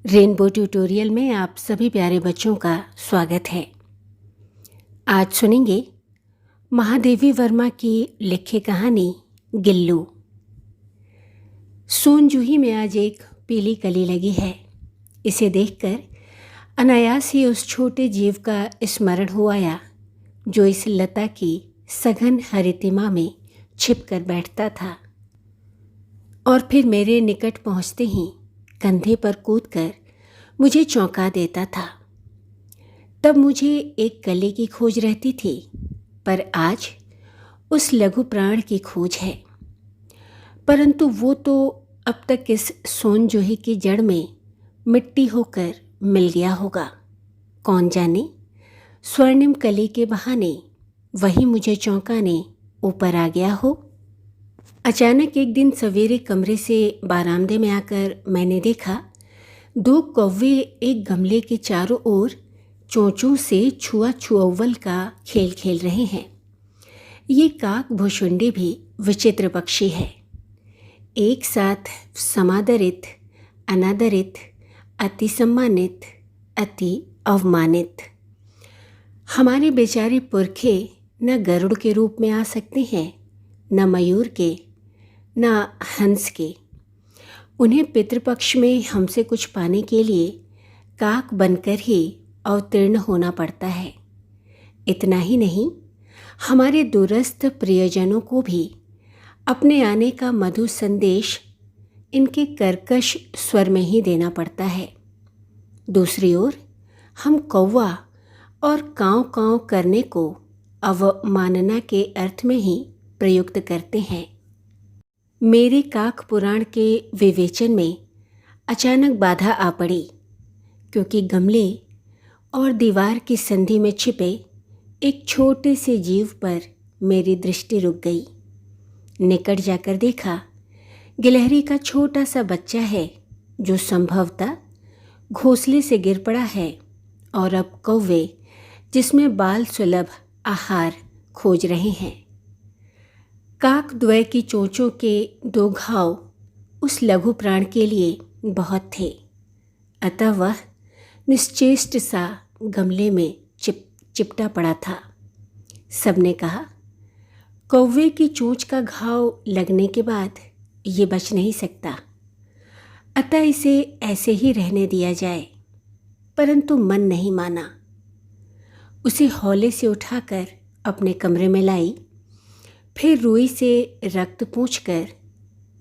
Rainbow tutorial में आप सभी प्यारे बच्चों का स्वागत है। आज सुनेंगे महादेवी वर्मा की लिखी कहानी गिल्लू। सोनजूही में आज एक पीली कली लगी है। इसे देखकर अनायास ही उस छोटे जीव का स्मरण हो आया जो इस लता की सघन हरितिमा में छिपकर बैठता था और फिर मेरे निकट पहुंचते ही कंधे पर कूदकर मुझे चौंका देता था। तब मुझे एक कली की खोज रहती थी, पर आज उस लघु प्राण की खोज है। परंतु वो तो अब तक इस सोनजूही की जड़ में मिट्टी होकर मिल गया होगा। कौन जाने स्वर्णिम कली के बहाने वही मुझे चौंकाने ऊपर आ गया हो। अचानक एक दिन सवेरे कमरे से बारामदे में आकर मैंने देखा 2 कौवे एक गमले के चारों ओर चोंचों से छुआ छुअव्वल का खेल खेल रहे हैं। ये काक भुशुंडी भी विचित्र पक्षी है। एक साथ समादरित, अनादरित, अति सम्मानित, अति अवमानित। हमारे बेचारे पुरखे न गरुड़ के रूप में आ सकते हैं, न मयूर के, न हंस के। उन्हें पितृपक्ष में हमसे कुछ पाने के लिए काक बनकर ही अवतीर्ण होना पड़ता है। इतना ही नहीं, हमारे दूरस्थ प्रियजनों को भी अपने आने का मधुर संदेश इनके कर्कश स्वर में ही देना पड़ता है। दूसरी ओर हम कौवा और काँव काँव करने को अवमानना के अर्थ में ही प्रयुक्त करते हैं। मेरे काक पुराण के विवेचन में अचानक बाधा आ पड़ी, क्योंकि गमले और दीवार की संधि में छिपे एक छोटे से जीव पर मेरी दृष्टि रुक गई। निकट जाकर देखा, गिलहरी का छोटा सा बच्चा है जो संभवतः घोंसले से गिर पड़ा है और अब कौवे जिसमें बाल सुलभ आहार खोज रहे हैं। काक द्वय की चोंचों के 2 घाव उस लघु प्राण के लिए बहुत थे, अतः वह निश्चेष्ट सा गमले में चिपटा पड़ा था। सबने कहा, कौवे की चोंच का घाव लगने के बाद ये बच नहीं सकता, अतः इसे ऐसे ही रहने दिया जाए। परंतु मन नहीं माना। उसे हौले से उठाकर अपने कमरे में लाई, फिर रुई से रक्त पोंछकर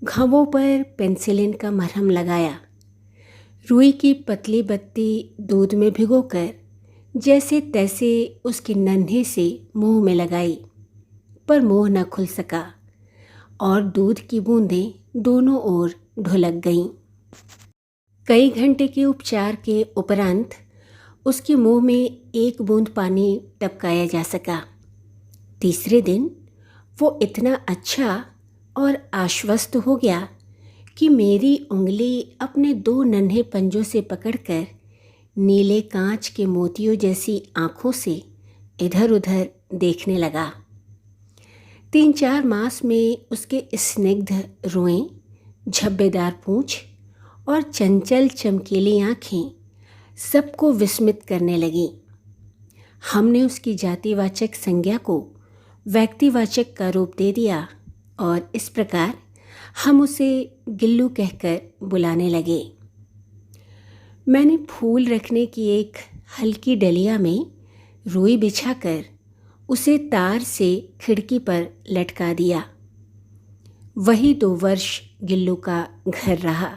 घावों पर पेंसिलिन का मरहम लगाया। रुई की पतली बत्ती दूध में भिगोकर जैसे तैसे उसके नन्हे से मुंह में लगाई, पर मुंह न खुल सका और दूध की बूंदें दोनों ओर ढुलक गईं। कई घंटे के उपचार के उपरांत उसके मुंह में एक बूंद पानी टपकाया जा सका। तीसरे दिन वो इतना अच्छा और आश्वस्त हो गया कि मेरी उंगली अपने 2 नन्हे पंजों से पकड़कर नीले कांच के मोतियों जैसी आँखों से इधर उधर देखने लगा। 3-4 मास में उसके स्निग्ध रोएं, झब्बेदार पूंछ और चंचल चमकीली आँखें सबको विस्मित करने लगीं। हमने उसकी जातिवाचक संज्ञा को व्यक्तिवाचक का रूप दे दिया और इस प्रकार हम उसे गिल्लू कहकर बुलाने लगे। मैंने फूल रखने की एक हल्की डलिया में रुई बिछाकर उसे तार से खिड़की पर लटका दिया। वही 2 वर्ष गिल्लू का घर रहा।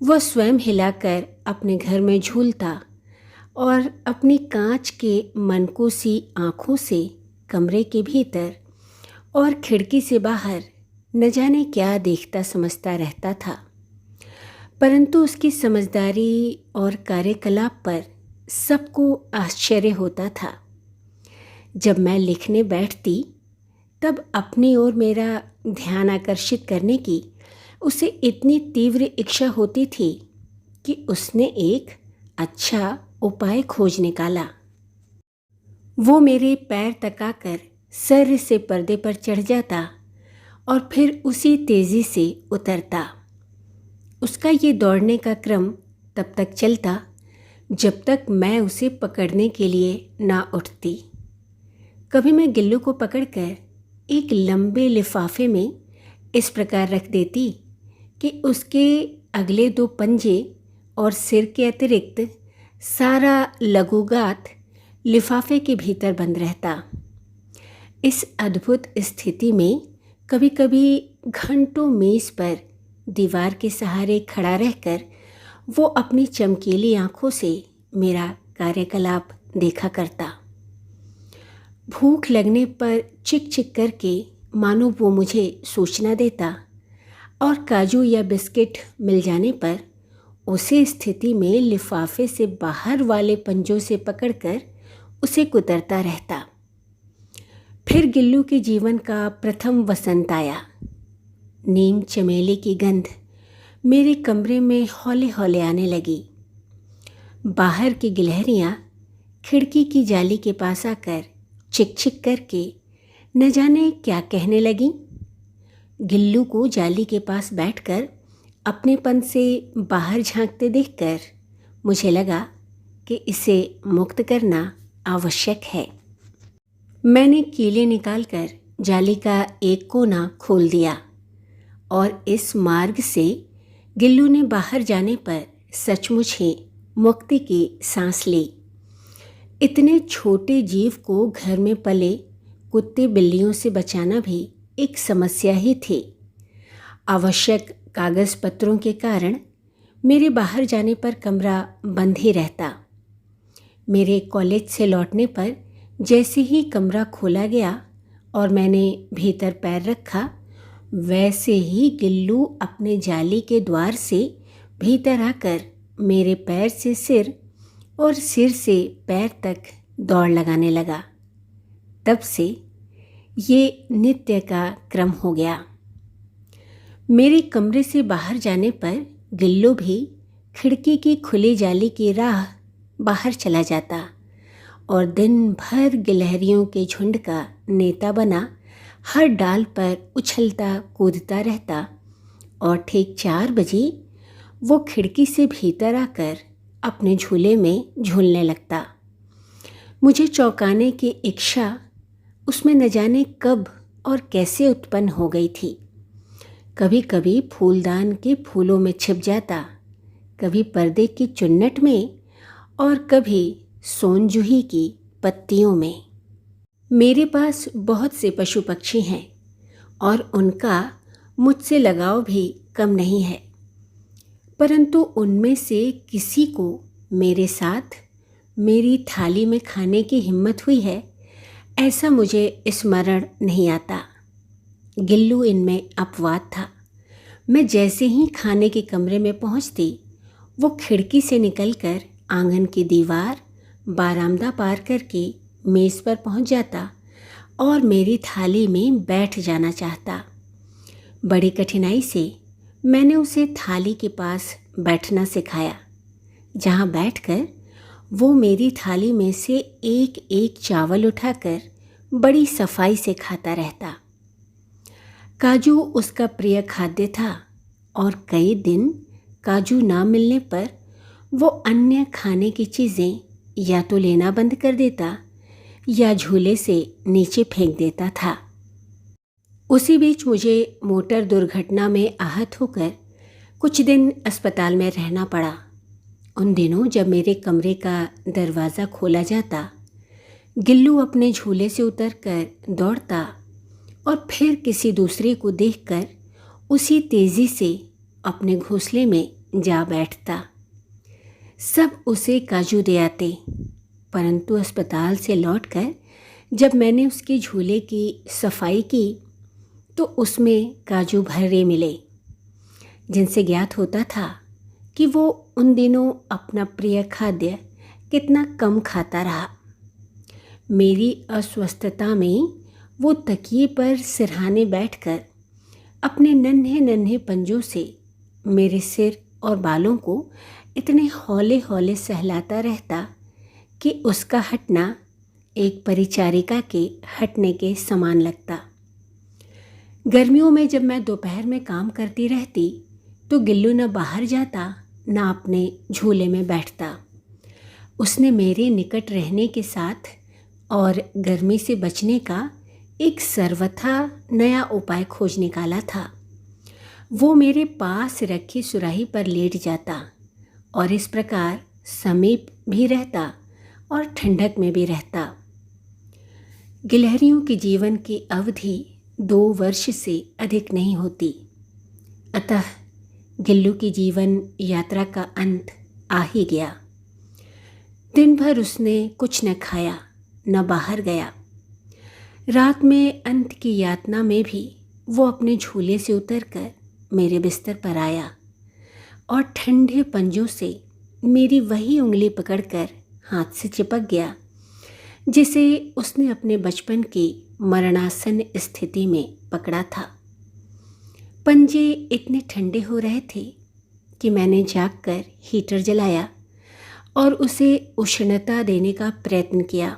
वह स्वयं हिलाकर अपने घर में झूलता और अपनी कांच के मनकोसी आँखों से कमरे के भीतर और खिड़की से बाहर न जाने क्या देखता समझता रहता था। परंतु उसकी समझदारी और कार्यकलाप पर सबको आश्चर्य होता था। जब मैं लिखने बैठती तब अपनी ओर मेरा ध्यान आकर्षित करने की उसे इतनी तीव्र इच्छा होती थी कि उसने एक अच्छा उपाय खोज निकाला। वो मेरे पैर तकाकर सर से पर्दे पर चढ़ जाता और फिर उसी तेज़ी से उतरता। उसका ये दौड़ने का क्रम तब तक चलता जब तक मैं उसे पकड़ने के लिए ना उठती। कभी मैं गिल्लू को पकड़कर एक लंबे लिफाफे में इस प्रकार रख देती कि उसके अगले 2 पंजे और सिर के अतिरिक्त सारा लघुगात लिफाफे के भीतर बंद रहता। इस अद्भुत स्थिति में कभी कभी घंटों मेज पर दीवार के सहारे खड़ा रहकर वो अपनी चमकीली आंखों से मेरा कार्यकलाप देखा करता। भूख लगने पर चिक चिक करके मानो वो मुझे सूचना देता और काजू या बिस्किट मिल जाने पर उसी स्थिति में लिफाफे से बाहर वाले पंजों से पकड़कर उसे कुतरता रहता। फिर गिल्लू के जीवन का प्रथम वसंत आया। नीम चमेली की गंध मेरे कमरे में हौले हौले आने लगी। बाहर की गिलहरियाँ खिड़की की जाली के पास आकर चिक चिक करके न जाने क्या कहने लगीं। गिल्लू को जाली के पास बैठकर अपनेपन से बाहर झांकते देखकर मुझे लगा कि इसे मुक्त करना आवश्यक है। मैंने कीले निकालकर जाली का एक कोना खोल दिया और इस मार्ग से गिल्लू ने बाहर जाने पर सचमुच ही मुक्ति की सांस ली। इतने छोटे जीव को घर में पले कुत्ते बिल्लियों से बचाना भी एक समस्या ही थी। आवश्यक कागज़ पत्रों के कारण मेरे बाहर जाने पर कमरा बंद ही रहता। मेरे कॉलेज से लौटने पर जैसे ही कमरा खोला गया और मैंने भीतर पैर रखा, वैसे ही गिल्लू अपने जाली के द्वार से भीतर आकर मेरे पैर से सिर और सिर से पैर तक दौड़ लगाने लगा। तब से ये नित्य का क्रम हो गया। मेरे कमरे से बाहर जाने पर गिल्लू भी खिड़की की खुली जाली की राह बाहर चला जाता और दिन भर गिलहरियों के झुंड का नेता बना हर डाल पर उछलता कूदता रहता और ठीक 4 बजे वो खिड़की से भीतर आकर अपने झूले में झूलने लगता। मुझे चौंकाने की इच्छा उसमें न जाने कब और कैसे उत्पन्न हो गई थी। कभी कभी फूलदान के फूलों में छिप जाता, कभी पर्दे की चुन्नट में और कभी सोनजूही की पत्तियों में। मेरे पास बहुत से पशु पक्षी हैं और उनका मुझसे लगाव भी कम नहीं है, परंतु उनमें से किसी को मेरे साथ मेरी थाली में खाने की हिम्मत हुई है, ऐसा मुझे स्मरण नहीं आता। गिल्लू इनमें अपवाद था। मैं जैसे ही खाने के कमरे में पहुंचती, वो खिड़की से निकलकर आंगन की दीवार, बारामदा पार करके मेज़ पर पहुंच जाता और मेरी थाली में बैठ जाना चाहता। बड़ी कठिनाई से मैंने उसे थाली के पास बैठना सिखाया, जहां बैठकर वो मेरी थाली में से एक एक चावल उठाकर बड़ी सफाई से खाता रहता। काजू उसका प्रिय खाद्य था और कई दिन काजू ना मिलने पर वो अन्य खाने की चीज़ें या तो लेना बंद कर देता या झूले से नीचे फेंक देता था। उसी बीच मुझे मोटर दुर्घटना में आहत होकर कुछ दिन अस्पताल में रहना पड़ा। उन दिनों जब मेरे कमरे का दरवाज़ा खोला जाता, गिल्लू अपने झूले से उतरकर दौड़ता और फिर किसी दूसरे को देखकर उसी तेज़ी से अपने घोंसले में जा बैठता। सब उसे काजू दे आते, परंतु अस्पताल से लौटकर जब मैंने उसके झूले की सफाई की तो उसमें काजू भरे मिले, जिनसे ज्ञात होता था कि वो उन दिनों अपना प्रिय खाद्य कितना कम खाता रहा। मेरी अस्वस्थता में वो तकिए पर सिरहाने बैठकर अपने नन्हे नन्हे पंजों से मेरे सिर और बालों को इतने हौले हौले सहलाता रहता कि उसका हटना एक परिचारिका के हटने के समान लगता। गर्मियों में जब मैं दोपहर में काम करती रहती तो गिल्लू न बाहर जाता ना अपने झूले में बैठता। उसने मेरे निकट रहने के साथ और गर्मी से बचने का एक सर्वथा नया उपाय खोज निकाला था। वो मेरे पास रखी सुराही पर लेट जाता और इस प्रकार समीप भी रहता और ठंडक में भी रहता। गिलहरियों के जीवन की अवधि 2 वर्ष से अधिक नहीं होती, अतः गिल्लू की जीवन यात्रा का अंत आ ही गया। दिन भर उसने कुछ न खाया न बाहर गया। रात में अंत की यातना में भी वो अपने झूले से उतरकर मेरे बिस्तर पर आया और ठंडे पंजों से मेरी वही उंगली पकड़कर हाथ से चिपक गया जिसे उसने अपने बचपन की मरणासन स्थिति में पकड़ा था। पंजे इतने ठंडे हो रहे थे कि मैंने जागकर हीटर जलाया और उसे उष्णता देने का प्रयत्न किया,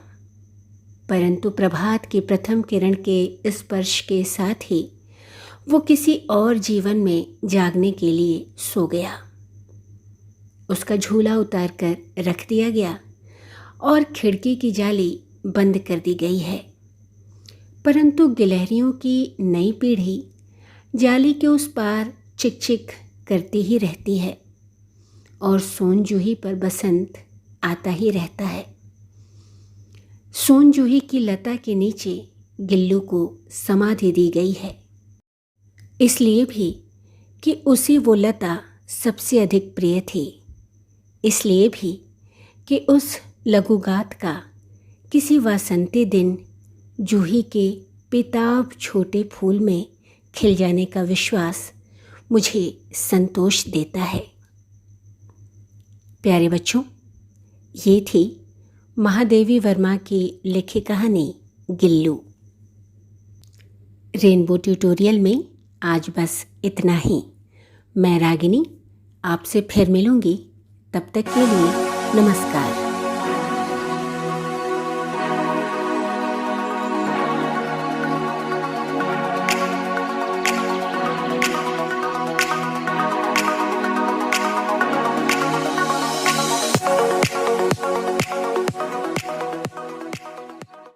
परंतु प्रभात की प्रथम किरण के स्पर्श के साथ ही वो किसी और जीवन में जागने के लिए सो गया। उसका झूला उतार कर रख दिया गया और खिड़की की जाली बंद कर दी गई है, परंतु गिलहरियों की नई पीढ़ी जाली के उस पार चिक चिक करती ही रहती है और सोन जूही पर बसंत आता ही रहता है। सोन जूही की लता के नीचे गिल्लू को समाधि दी गई है, इसलिए भी कि उसे वो लता सबसे अधिक प्रिय थी, इसलिए भी कि उस लघुगात का किसी वासंती दिन जूही के बेताब छोटे फूल में खिल जाने का विश्वास मुझे संतोष देता है। प्यारे बच्चों, ये थी महादेवी वर्मा की लिखी कहानी गिल्लू। रेनबो ट्यूटोरियल में आज बस इतना ही। मैं रागिनी आपसे फिर मिलूंगी, तब तक के लिए नमस्कार।